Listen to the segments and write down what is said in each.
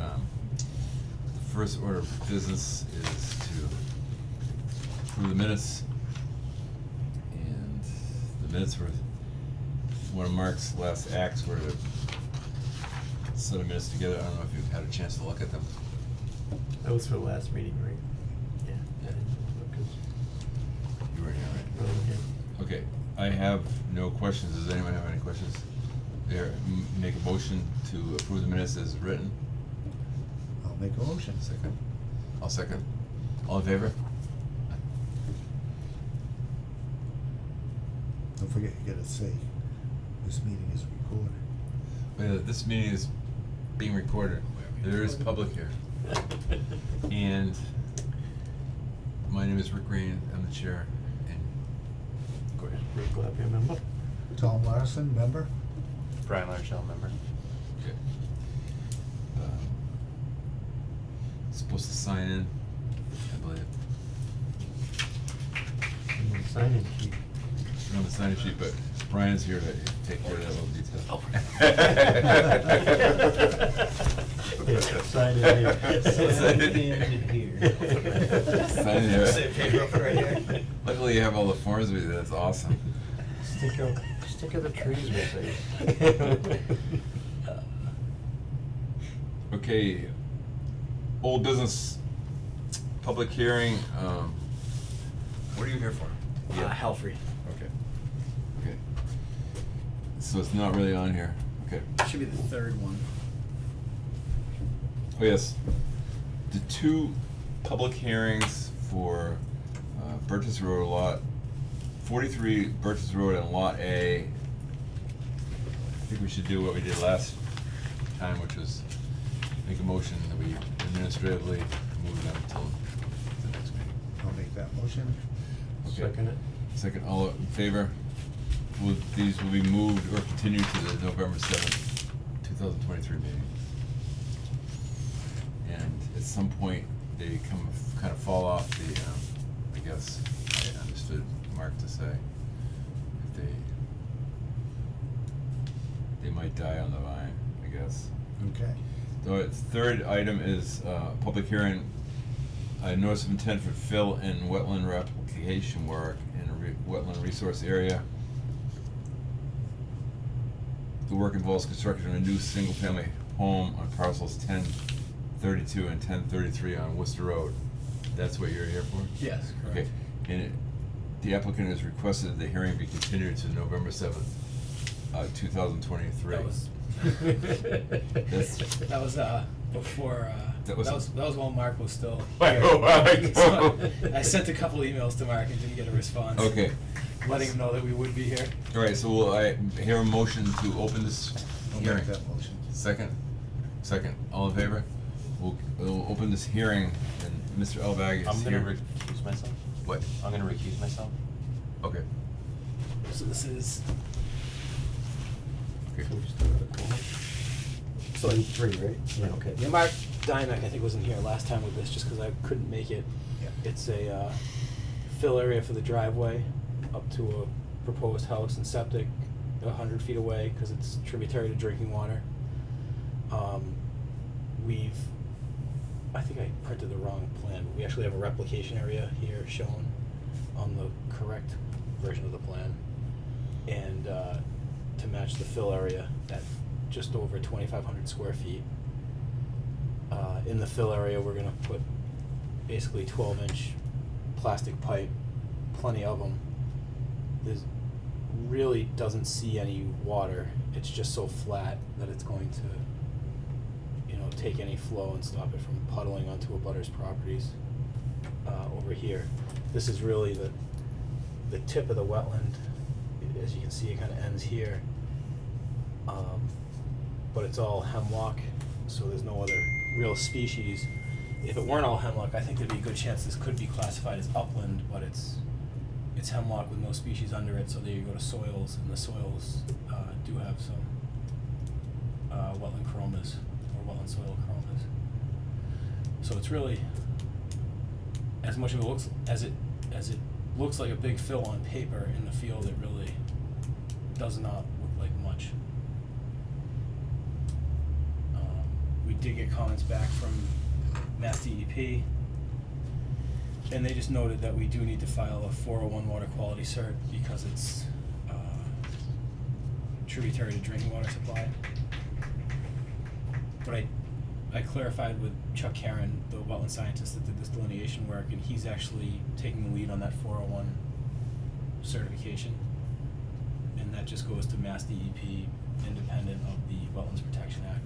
the first order of business is to approve the minutes. And the minutes were, one of Mark's last acts were to set a minutes together. I don't know if you've had a chance to look at them. That was for the last meeting, right? Yeah. Yeah. Because You were here, right? we're here. Okay, I have no questions. Does anyone have any questions? There, make a motion to approve the minutes as written. I'll make a motion. Second. I'll second. All in favor? Don't forget, you gotta say, this meeting is recorded. This meeting is being recorded. There is public here. And my name is Rick Green. I'm the chair. And go ahead. Rick Glapier, member? Tom Larson, member? Brian Larchell, member. Okay. Supposed to sign in, I believe. Sign-in sheet. We're on the sign-in sheet, but Brian's here to take care of that little detail. Yeah, sign in here. Sign in here. Sign in here. Save paper right here. Luckily you have all the forms with you, that's awesome. Stick of the trees, we'll say. Okay, old business, public hearing, what are you here for? Halfrey. Okay. Okay. So it's not really on here, okay. Should be the third one. Oh, yes. The two public hearings for Burgess Road lot, 43 Burgess Road and Lot A. I think we should do what we did last time, which was make a motion that we administratively move them till the next meeting. I'll make that motion. Okay. Second it. Second, all in favor? These will be moved or continued to the November 7th, 2023 meeting. And at some point, they kind of fall off the, I guess, I understood Mark to say, if they might die on the vine, I guess. Okay. So its third item is public hearing, notice of intent for fill and wetland replication work in a wetland resource area. The work involves construction of a new single-family home on parcels 1032 and 1033 on Worcester Road. That's what you're here for? Yes, correct. Okay, and the applicant has requested the hearing be continued to November 7th, 2023. That was That's- that was before That was- while Mark was still I here. know, I So, know. I sent a couple emails to Mark and didn't get a response. Okay. Letting him know that we would be here. All right, so will I hear a motion to open this I'll hearing? make that motion. Second? Second. All in favor? We'll open this hearing, and Mr. Elbag I'm is gonna here. recuse myself. What? I'm gonna recuse myself. Okay. So this is Okay. So we just do it. so Like 3, right? Yeah, okay. Yeah, Mark Dymack, I think, wasn't here last time with this, just because I couldn't make it. Yeah. It's a fill area for the driveway up to a proposed house and septic 100 feet away, because it's tributary to drinking water. I think I printed the wrong plan. We actually have a replication area here shown on the correct version of the plan. And to match the fill area at just over 2,500 square feet. In the fill area, we're gonna put basically 12-inch plastic pipe, plenty of them. There's really doesn't see any water. It's just so flat that it's going to, take any flow and stop it from puddling onto a butter's properties over here. This is really the tip of the wetland. As you can see, it kind of ends here. But it's all hemlock, so there's no other real species. If it weren't all hemlock, I think there'd be a good chance this could be classified as upland, but it's hemlock with no species under it, so there you go to soils, and the soils do have some wetland chromas, or wetland soil chromas. So it's really, as much of it looks, as it looks like a big fill on paper, in the field it really does not look like much. We did get comments back from Mass DEP, and they just noted that we do need to file a 401 water quality cert because it's tributary to drinking water supply. But I clarified with Chuck Karen, the wetland scientist that did this delineation work, and he's actually taking the lead on that 401 certification. And that just goes to Mass DEP, independent of the Wetlands Protection Act.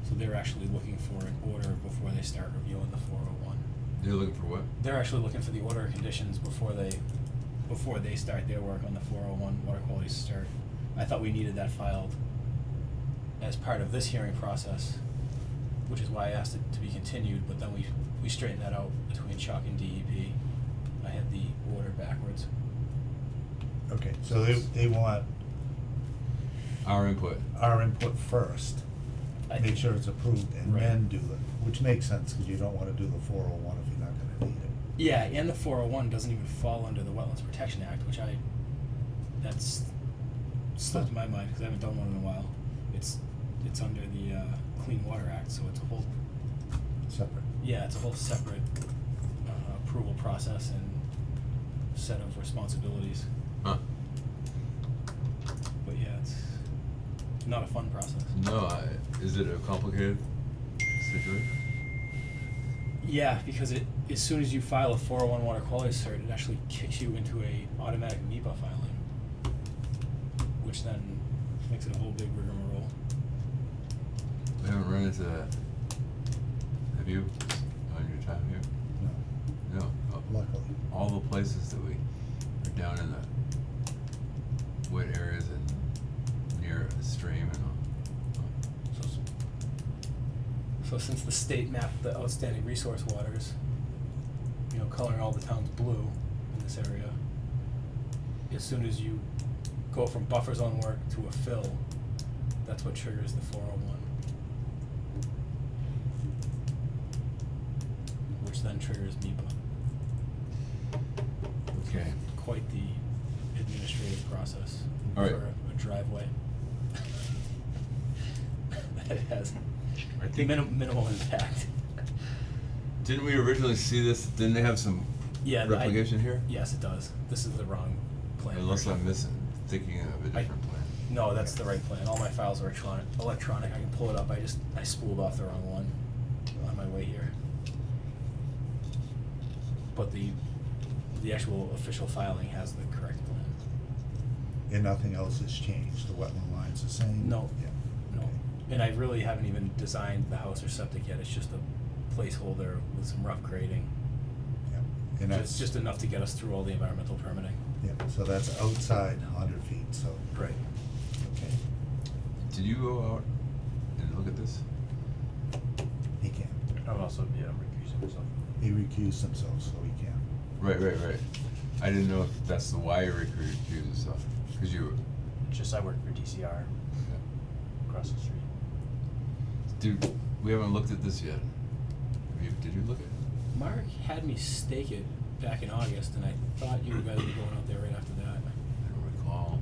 So they're actually looking for an order before they start reviewing the 401. You're looking for what? They're actually looking for the order of conditions before they start their work on the 401 water quality cert. I thought we needed that filed as part of this hearing process, which is why I asked it to be continued, but then we straightened that out between Chuck and DEP. I had the order backwards. Okay, so they want Our input. our input first, I make sure it's approved, and Right. then do it, which makes sense, cause you don't wanna do the 401 if you're not gonna need it. Yeah, and the 401 doesn't even fall under the Wetlands Protection Act, which that's slipped my mind because I haven't done one in a while. It's under the Clean Water Act, so it's a whole Separate. it's a whole separate approval process and set of responsibilities. Huh. But yeah, it's not a fun process. No, is it a complicated situation? Yeah, because as soon as you file a 401 water quality cert, it actually kicks you into a automatic NEPA filing, which then makes it a whole big rigmarole. We haven't run into that. Have you on your time here? No, No. Oh, luckily. all the places that we are down in the wet areas and near a stream and all. So since the state mapped the outstanding resource waters, coloring all the towns blue in this area, as soon as you go from buffer zone work to a fill, that's what triggers the 401. Which then triggers NEPA. Okay. Quite the administrative process All right. for a driveway. That has I think minimal impact. didn't we originally see this? Didn't they have some Yeah, replication here? Yes, it does. This is the wrong plan. Unless version. I'm thinking of a different plan. No, that's the right plan. All my files are electronic. I can pull it up. I spooled off the wrong one on my way here. But the actual official filing has the correct plan. And nothing else has changed, the wetland line's the same? No. Yeah. No. Okay. And I really haven't even designed the house or septic yet. It's just a placeholder with some rough grading. Yeah, and that's, Just enough to get us through all the environmental permitting. yeah, so that's outside 100 feet, so, Right. okay, Did you go out and look at this? he can. I would also, I'm recusing myself. He recused himself, so he can. Right. I didn't know if that's the why you recruited and stuff. Because you were. Just I work for DCR across the street. Dude, we haven't looked at this yet. Did you look at it? Mark had me stake it back in August, and I thought you guys were going out there right after that. I don't recall.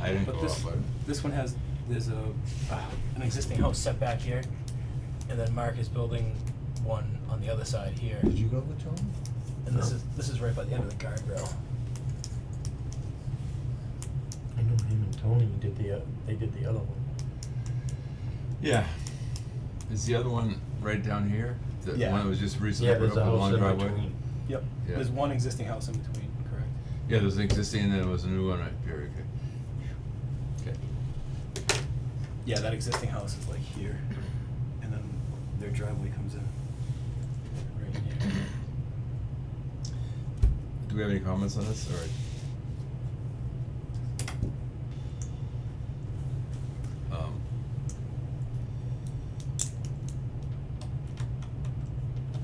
I didn't But go this, out, but this one there's an existing house set back here, and then Mark is building one on the other side here. Did you go with Tony? And this is right by the end of the guardrail. I know him and Tony they did the other one. yeah. Is the other one right down here? The Yeah. one that was just recently put up with a long driveway? Yep. Yeah. There's one existing house in between, correct? Yeah, there was an existing and then there was a new one right here. Okay. Yeah, that existing house is like here, and then their driveway comes in right in here. Do we have any comments on this, or?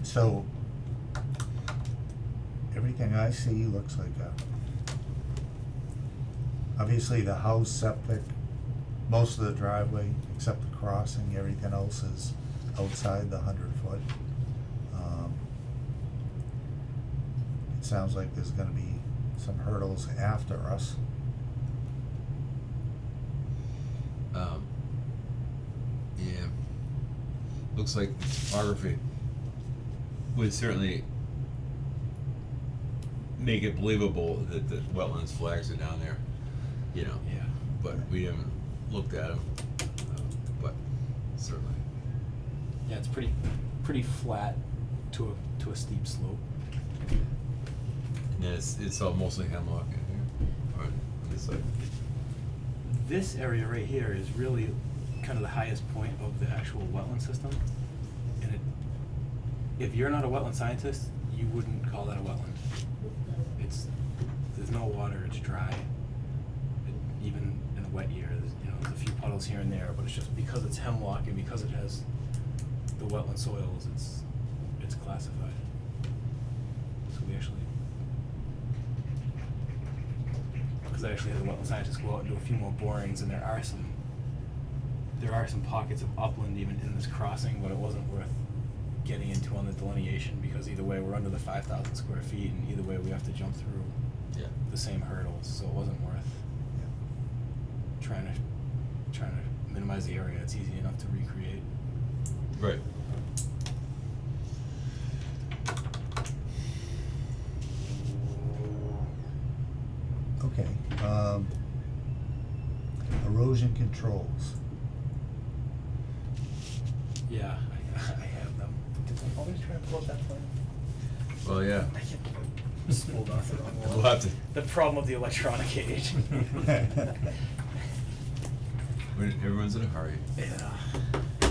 So, everything I see looks like obviously the house, septic, most of the driveway, except the crossing, everything else is outside the 100-foot. It sounds like there's gonna be some hurdles after us. Yeah. looks like the topography would certainly make it believable that the wetlands flags are down there, you know. Yeah. But we haven't looked at them, but certainly. Yeah, it's pretty flat to a steep slope. And it's all mostly hemlock in here, or on this side. This area right here is really kind of the highest point of the actual wetland system. And if you're not a wetland scientist, you wouldn't call that a wetland. There's no water, it's dry. Even in a wet year, there's a few puddles here and there, but it's just because it's hemlock and because it has the wetland soils, it's classified. So we actually, because I actually had the wetland scientists go out and do a few more borings, and there are some pockets of upland even in this crossing, but it wasn't worth getting into on the delineation, because either way we're under the 5,000 square feet, and either way we have to jump through the same hurdles, so it wasn't worth trying to minimize the area. It's easy enough to recreate. Right. Okay, erosion controls. Yeah, I have them. Did I always try to pull up that plan? Well, yeah. I get spooled off the wrong one. We'll have to. The problem of the electronic age. Everyone's in a hurry. Yeah. And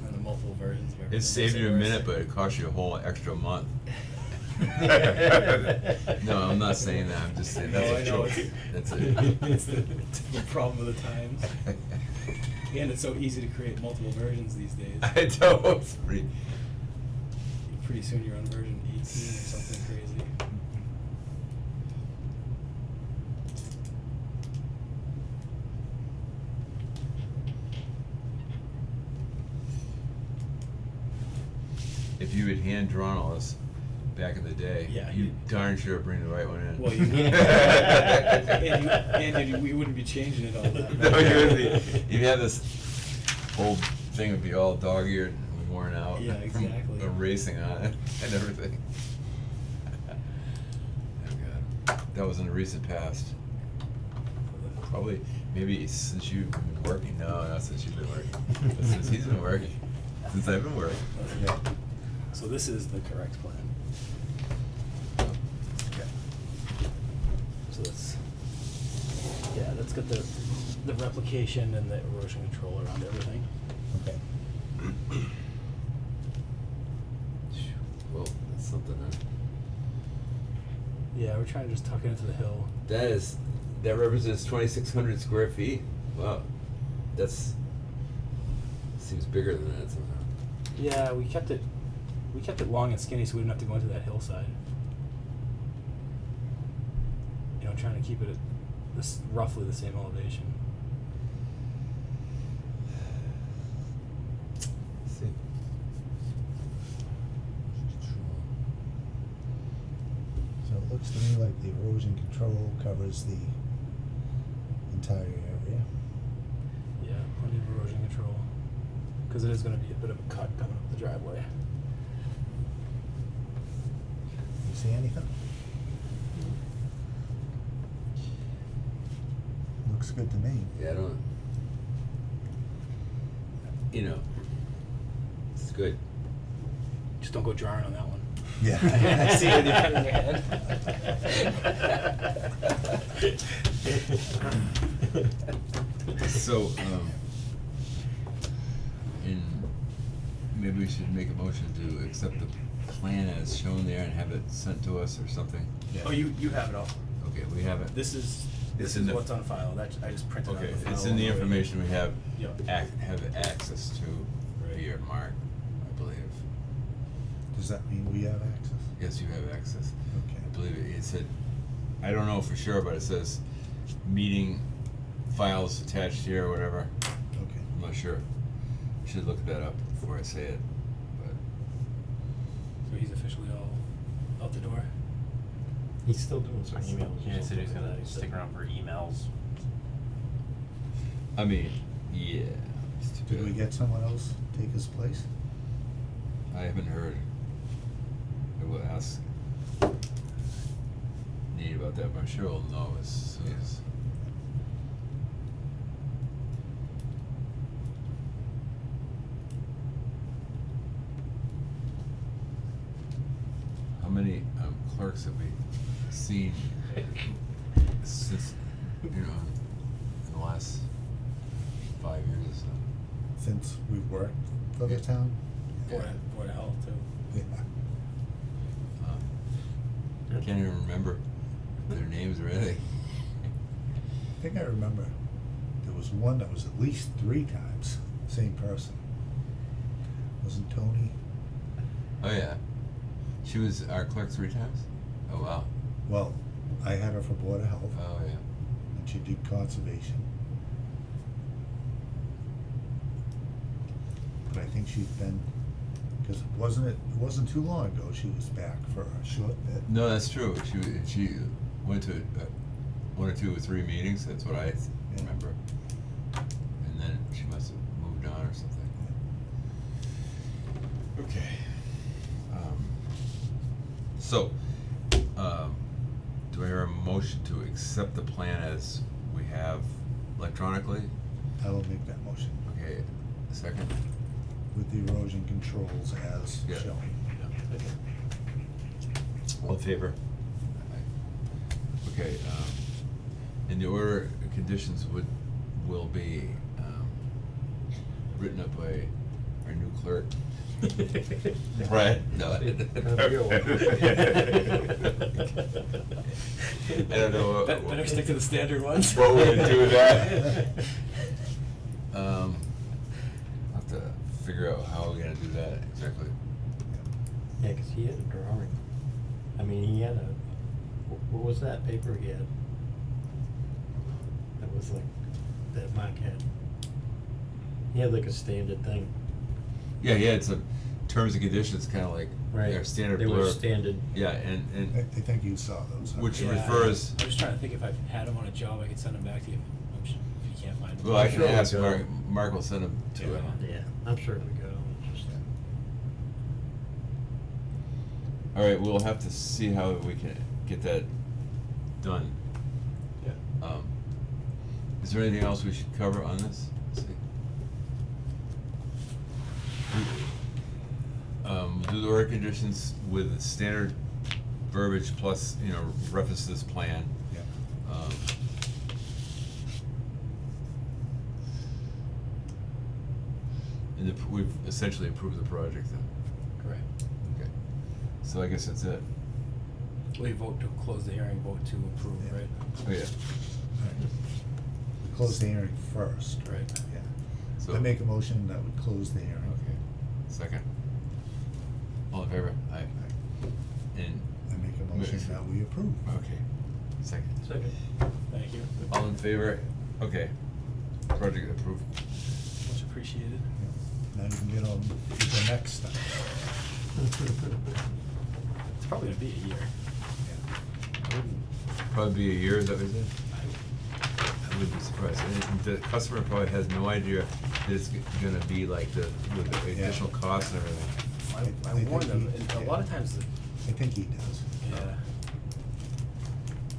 then the multiple versions of everything. It saved makes you a worse. minute, but it cost you a whole extra month. No, I'm not saying that. I'm just saying No, I that's a know, joke. it's- That's a. It's the problem of the times. And it's so easy to create multiple versions these days. I know. It's pretty. Pretty soon you're on version 18 or something crazy. If you had hand drawn all this back in the day, Yeah, you you- darn sure bring the right one in. Well, you would. we wouldn't be changing it all that. No, you would be. You'd have this whole thing would be all dog-eared and worn out. Yeah, exactly. From racing on it and everything. Oh God, that was in the recent past. Probably, maybe since you've been working. No, not since you've been working. But since he's been working. Since I've been working. Yeah. So this is the correct plan. So that's got the replication and the erosion control around everything. Okay. Well, that's something, huh? Yeah, we're trying to just tuck it into the hill. That represents 2,600 square feet. Wow, seems bigger than that somehow. Yeah, we kept it long and skinny so we didn't have to go into that hillside. You know, trying to keep it at this roughly the same elevation. Let's see. So it looks to me like the erosion control covers the entire area. Yeah, plenty of erosion control. Because it is going to be a bit of a cut coming up the driveway. You see anything? Looks good to me. Yeah, I don't. You know, it's good. Just don't go jarring on that one. Yeah. I see it with your pen in your head. So, maybe we should make a motion to accept the plan as shown there and have it sent to us or something. Oh, you have it all. Okay, we have it. This is It's in the- what's on file. That I just printed out Okay, the file. it's in the already. information we have, Yep. have access to via Mark, I believe. Does that mean we have access? Yes, you have access. Okay. I believe it said, I don't know for sure, but it says meeting files attached here or whatever. Okay. I'm not sure. Should look that up before I say it, but. So he's officially all out the door. He's still doing some emails. Yeah, he said he's gonna stick around for emails. I mean, yeah. Could we get someone else to take his place? I haven't heard. I will ask Nate about that, but I'm sure he'll know as soon as. How many clerks have we seen since, you know, in the last 5 years or so? Since we've worked for the town? Board of Health too. Yeah. I can't even remember their names or anything. I think I remember there was one that was at least 3 times, same person. Wasn't Tony? Oh yeah, she was our clerk 3 times. Oh wow. Well, I had her for Board of Health, Oh yeah. and she did conservation. But I think she's been, because it wasn't too long ago, she was back for a short bit. No, that's true. She went to 1 or 2 or 3 meetings. That's what I remember. And then she must have moved on or something. Okay. So, do I hear a motion to accept the plan as we have electronically? I will make that motion Okay, second? with the erosion controls as Yeah. shown. All in favor? Okay, and the order of conditions will be, written up by our new clerk. Brad? No. I don't know what. Better stick to the standard ones. What we're gonna do with that. I'll have to figure out how we're gonna do that exactly. Yeah, 'cause he had a drawing. I mean, he had a, what was that paper he had? That was like, that Mark had. He had like a standard thing. Yeah, yeah, it's a terms and conditions, kinda like our standard They were blurb. standard. Yeah, I and think you saw those. huh? which Yeah, refers, I was trying to think if I had them on a job, I could send them back to you. I'm sure if you can't find them. well, I I'm can sure we ask got Mark, 'em. Mark will send them to it. Yeah, I'm sure we got them, it's just. Alright, we'll have to see how we can get that done. Yeah. Is there anything else we should cover on this? Let's see. Do the order conditions with standard verbiage plus, you know, reference to this plan. Yeah. And we've essentially approved the project then. Correct. Okay. So I guess that's it. We vote to close the hearing, vote to approve, Yeah. right? Oh, yeah. Alright. We close the hearing first. Right. Yeah. So. I make a motion that we close the hearing. Okay. Second. All in favor? Aye. And, I make a motion that we approve. okay. Second. Second. Thank you. All in favor? Okay. Project approved. Much appreciated. Now you can get on to the next step. It's probably gonna be a year. Yeah. Probably be a year, is that what you said? I wouldn't be surprised. And the customer probably has no idea that it's gonna be like with the Yeah. additional costs and everything. I I warned think them, he- and a yeah. lot of times, I think he does. yeah.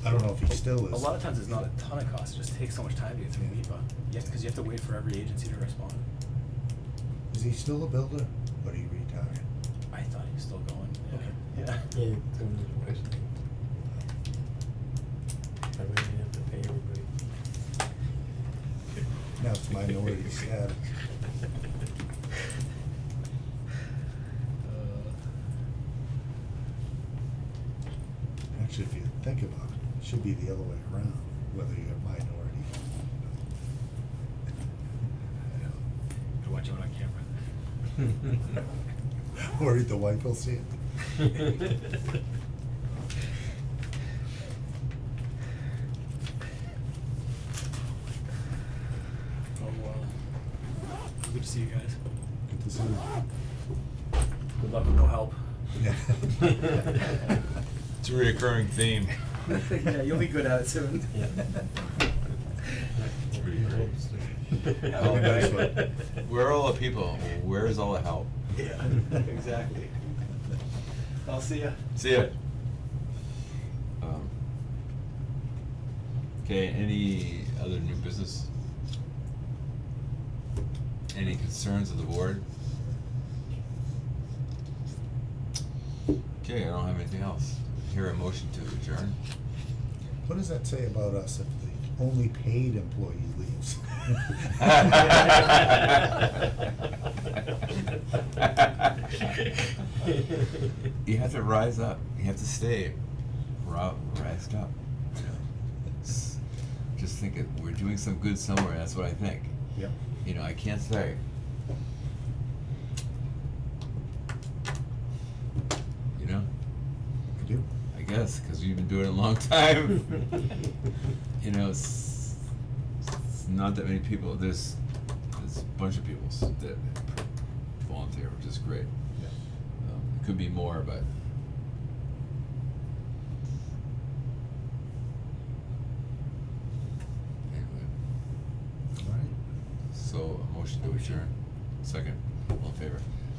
I don't know if he still is. A lot of times it's not a ton of cost, it just takes so much time to get through NEPA. Yeah, because you have to wait for every agency to respond. Is he still a builder, or did he retire? I thought he was still going, yeah. Okay. Yeah. Yeah, doing his wife's thing. I mean, you have to pay everybody. Now it's minority status. Actually, if you think about it, it should be the other way around, whether you're a minority. I watch it on camera. Worried the wife will see it. Oh, well. Good to see you guys. Good to see you. Good luck with no help. Yeah. It's a reoccurring theme. Yeah, you'll be good at it soon. Yeah. It's pretty cool. Have a nice good night. Where are all the people? Where's all the help? Yeah, exactly. I'll see ya. See ya. Okay, any other new business? Any concerns of the board? Okay, I don't have anything else. Hear a motion to adjourn? What does that say about us if the only paid employee leaves? You have to rise up. You have to stay rised up. You know? Just think it, we're doing some good somewhere. That's what I think. Yep. You know, I can't say. You know, I do. I guess because you've been doing it a long time. You know, it's not that many people. There's a bunch of people that volunteer, which is great. Yeah. It could be more, but anyway. All right. So a motion to adjourn. Second, all in favor?